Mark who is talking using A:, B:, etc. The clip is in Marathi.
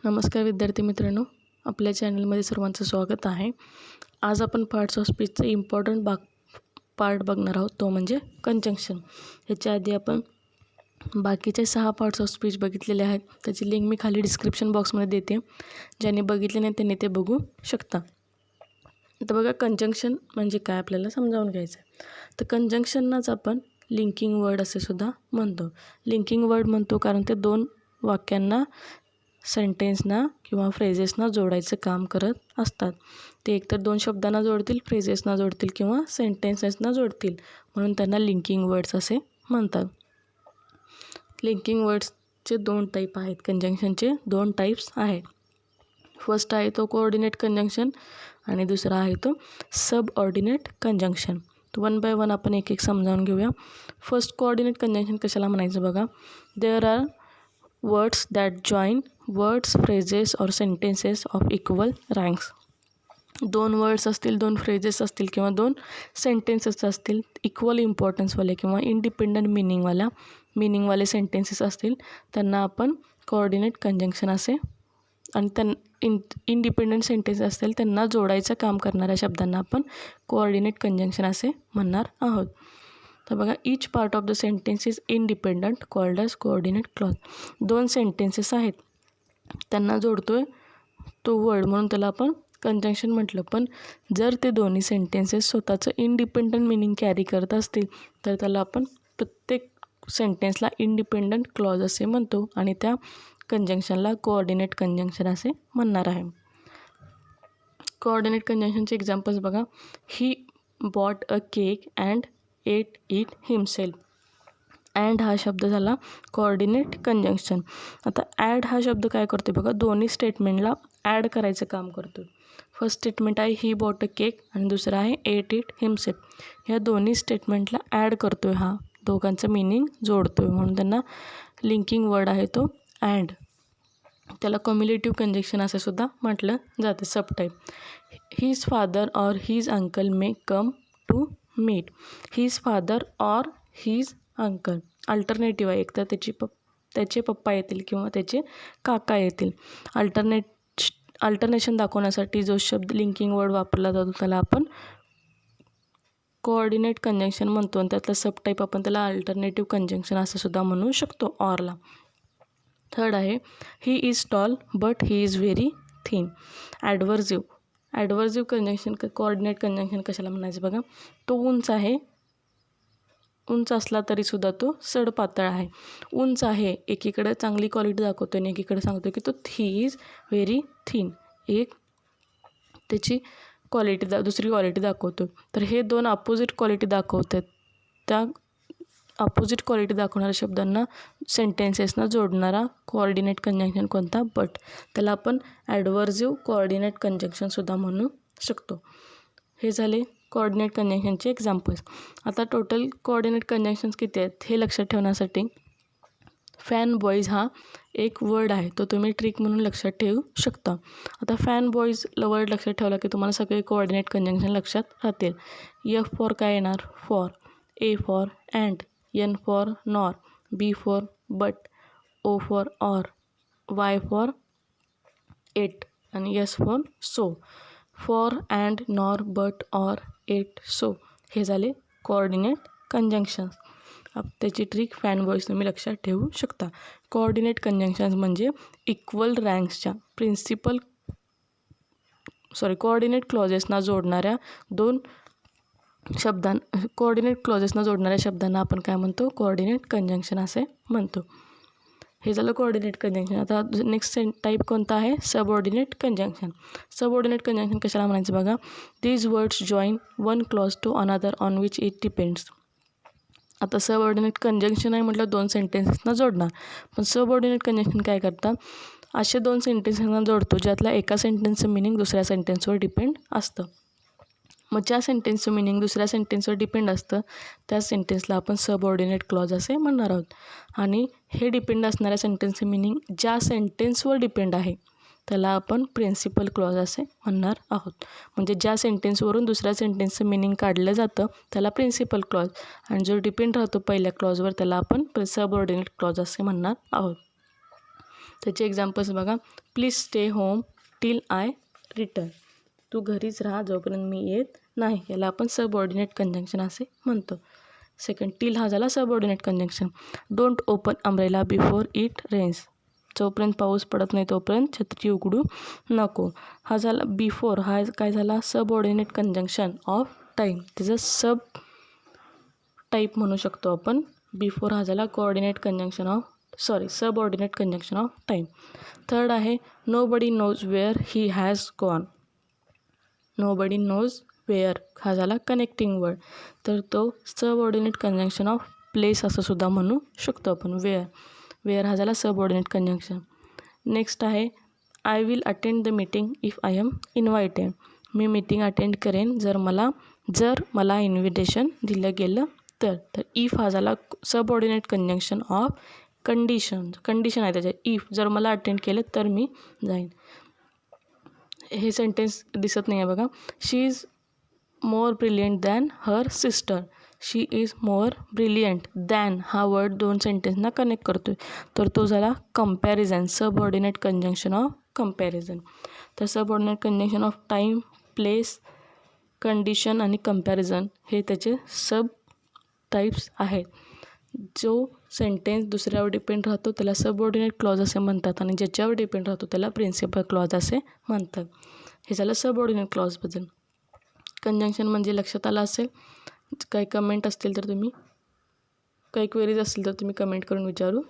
A: नमस्कार विद्यार्थी मित्रांनो, आपल्या चॅनलमध्ये सर्वांचं स्वागत आहे. आज आपण पार्ट्स ऑफ स्पीचचे इम्पॉर्टंट पार्ट बघणार आहोत, तो म्हणजे कंजंक्शन. ह्याच्या आधी आपण बाकीचे 6 पार्ट्स ऑफ स्पीच बघितलेले आहेत. त्याची लिंक मी खाली डिस्क्रिप्शन बॉक्समध्ये देते. ज्यांनी बघितले नाही त्यांनी ते बघू शकता. आता बघा, कंजंक्शन म्हणजे काय आपल्याला समजावून घ्यायचं आहे. तर कंजंक्शननाच आपण लिंकिंग वर्ड असे सुद्धा म्हणतो. लिंकिंग वर्ड म्हणतो कारण ते दोन वाक्यांना, सेंटेन्सना किंवा फ्रेजेसना जोडायचं काम करत असतात. ते एकतर दोन शब्दांना जोडतील, फ्रेजेसना जोडतील किंवा सेंटेन्सेसना जोडतील, म्हणून त्यांना लिंकिंग वर्ड्स असे म्हणतात. लिंकिंग वर्ड्सचे 2 टाईप आहेत. कंजंक्शनचे 2 टाईप्स आहेत. फर्स्ट आहे तो कोऑर्डिनेट कंजंक्शन आणि दुसरा आहे तो सबऑर्डिनेट कंजंक्शन. तो 1 बाय 1 आपण एक समजावून घेऊया. फर्स्ट कोऑर्डिनेट कंजंक्शन कशाला म्हणायचं बघा. There are words that join words, phrases और sentences of equal ranks. 2 words असतील, 2 फ्रेजेस असतील किंवा 2 सेंटेन्सेस असतील, इक्वल इम्पॉर्टन्सवाले किंवा इंडिपेंडंट मिनिंगवाले सेंटेन्सेस असतील, त्यांना आपण कोऑर्डिनेट कंजंक्शन असे, आणि इंडिपेंडंट सेंटेन्स असतील त्यांना जोडायचं काम करणाऱ्या शब्दांना आपण कोऑर्डिनेट कंजंक्शन असे म्हणणार आहोत. तर बघा, each part of the sentence is independent called as coordinate clause. 2 sentences आहेत, त्यांना जोडतोय तो वर्ड म्हणून त्याला आपण कंजंक्शन म्हटलं. पण जर ते दोन्ही सेंटेन्सेस स्वतःचं इंडिपेंडंट मिनिंग कॅरी करत असतील तर त्याला आपण प्रत्येक सेंटेन्सला इंडिपेंडंट क्लॉज असे म्हणतो आणि त्या कंजंक्शनला कोऑर्डिनेट कंजंक्शन असे म्हणणार आहे. कोऑर्डिनेट कंजंक्शनचे एक्झाम्पल्स बघा. He bought a cake and ate it himself. And हा शब्द झाला कोऑर्डिनेट कंजंक्शन. आता ॲड हा शब्द काय करतो बघा, दोन्ही स्टेटमेंटला ॲड करायचं काम करतो. फर्स्ट स्टेटमेंट आहे ही बॉट अ केक आणि दुसरं आहे एट इट हिमसेल्फ. ह्या दोन्ही स्टेटमेंटला ॲड करतो आहे, हा दोघांचं मिनिंग जोडतो आहे, म्हणून त्यांना लिंकिंग वर्ड आहे तो अँड. त्याला कम्युलेटिव्ह कंजंक्शन असं सुद्धा म्हटलं जातं. Subtype. His father or his uncle may come to meet. His father or his uncle alternative आहे. एकतर त्याचे पप्पा येतील किंवा त्याचे काका येतील. अल्टरनेशन दाखवण्यासाठी जो शब्द लिंकिंग वर्ड वापरला जातो त्याला आपण कोऑर्डिनेट कंजंक्शन म्हणतो आणि त्यातला सबटाईप आपण त्याला अल्टरनेटिव्ह कंजंक्शन असं सुद्धा म्हणू शकतो, ऑरला. थर्ड आहे he is tall but he is very thin. Adversative conjunction, coordinate conjunction कशाला म्हणायचं बघा. तो उंच असला तरीसुद्धा तो सडपातळ आहे. उंच आहे एकीकडे चांगली क्वालिटी दाखवतो आणि एकीकडे सांगतो की तो ही इज व्हेरी थिन, एक त्याची क्वालिटी दुसरी क्वालिटी दाखवतो. तर हे 2 अपोजिट क्वालिटी दाखवतात. त्या अपोजिट क्वालिटी दाखवणाऱ्या शब्दांना, सेंटेन्सेसना जोडणारा कोऑर्डिनेट कंजंक्शन कोणता, बट. त्याला आपण ॲडव्हर्जिव्ह कोऑर्डिनेट कंजंक्शनसुद्धा म्हणू शकतो. हे झाले कोऑर्डिनेट कंजंक्शनचे एक्झाम्पल्स. आता टोटल कोऑर्डिनेट कंजंक्शन्स किती आहेत हे लक्षात ठेवण्यासाठी फॅन बॉईज हा एक वर्ड आहे, तो तुम्ही ट्रिक म्हणून लक्षात ठेवू शकता. आता फॅन बॉईज वर्ड लक्षात ठेवला की तुम्हाला सगळे कोऑर्डिनेट कंजंक्शन लक्षात राहतील. एफ फॉर काय येणार, for. A for and. N for nor. B for but. O for or. Y for yet आणि S for so. For and nor but or yet so हे झाले कोऑर्डिनेट कंजंक्शन्स. त्याची ट्रिक फॅन बॉईज तुम्ही लक्षात ठेवू शकता. कोऑर्डिनेट कंजंक्शन्स म्हणजे इक्वल रँक्सच्या कोऑर्डिनेट क्लॉजेसना जोडणाऱ्या शब्दांना आपण काय म्हणतो, कोऑर्डिनेट कंजंक्शन असे म्हणतो. हे झालं कोऑर्डिनेट कंजंक्शन. आता नेक्स्ट टाईप कोणता आहे, सबऑर्डिनेट कंजंक्शन. सबऑर्डिनेट कंजंक्शन कशाला म्हणायचं बघा. These words join one clause to another on which it depends. आता सबऑर्डिनेट कंजंक्शन आहे म्हटलं 2 सेंटेन्सेसना जोडणार, पण सबऑर्डिनेट कंजंक्शन काय करतात, असे 2 सेंटेन्सेसना जोडतो ज्यातल्या एका सेंटेन्सचं मिनिंग दुसऱ्या सेंटेन्सवर डिपेंड असतं. मग ज्या सेंटेन्सचं मिनिंग दुसऱ्या सेंटेन्सवर डिपेंड असतं त्या सेंटेन्सला आपण सबऑर्डिनेट क्लॉज असे म्हणणार आहोत. आणि हे डिपेंड असणाऱ्या सेंटेन्सचं मिनिंग ज्या सेंटेन्सवर डिपेंड आहे त्याला आपण प्रिन्सिपल क्लॉज असे म्हणणार आहोत. म्हणजे ज्या सेंटेन्सवरून दुसऱ्या सेंटेन्सचं मिनिंग काढलं जातं त्याला प्रिन्सिपल क्लॉज, आणि जो डिपेंड राहतो पहिल्या क्लॉजवर त्याला आपण सबऑर्डिनेट क्लॉज असे म्हणणार आहोत. त्याचे एक्झाम्पल्स बघा. Please stay home till I return. तू घरीच राहा जोपर्यंत मी येत नाही. याला आपण सबऑर्डिनेट कंजंक्शन असे म्हणतो. सेकंड, टिल हा झाला subordinate conjunction. Don't open umbrella before it rains. जोपर्यंत पाऊस पडत नाही तोपर्यंत छत्री उघडू नको. हा झाला बिफोर. हा काय झाला सबऑर्डिनेट कंजंक्शन ऑफ टाईम. त्याचं सब टाईप म्हणू शकतो आपण. बिफोर हा झाला subordinate conjunction of time. Third आहे nobody knows where he has gone. Nobody knows where हा झाला कनेक्टिंग वर्ड. तर तो सबऑर्डिनेट कंजंक्शन ऑफ प्लेस असं सुद्धा म्हणू शकतो आपण. वेअर हा झाला सबऑर्डिनेट कंजंक्शन. नेक्स्ट आहे I will attend the meeting if I am invited. मी मीटिंग अटेंड करेन जर मला इन्व्हिटेशन दिलं गेलं तर. इफ हा झाला सबऑर्डिनेट कंजंक्शन ऑफ कंडिशन आहे त्याच्या. इफ जर मला अटेंड केलं तर मी जाईन. हे सेंटेन्स दिसत नाही आहे बघा. She is more brilliant than her sister. She is more brilliant than हा वर्ड दोन सेंटेन्सना कनेक्ट करतो आहे. तर तो झाला comparison, subordinate conjunction of comparison. तर subordinate conjunction of time, place, condition आणि कंपॅरिझन हे त्याचे सब टाईप्स आहेत. जो सेंटेन्स दुसऱ्यावर डिपेंड राहतो त्याला सबऑर्डिनेट क्लॉज असे म्हणतात आणि ज्याच्यावर डिपेंड राहतो त्याला प्रिन्सिपल क्लॉज असे म्हणतात. हे झालं सबऑर्डिनेट क्लॉजबद्दल. कंजंक्शन म्हणजे लक्षात आलं असेल. काही कमेंट असतील तर तुम्ही काही क्वेरीज असतील तर तुम्ही कमेंट करून विचारू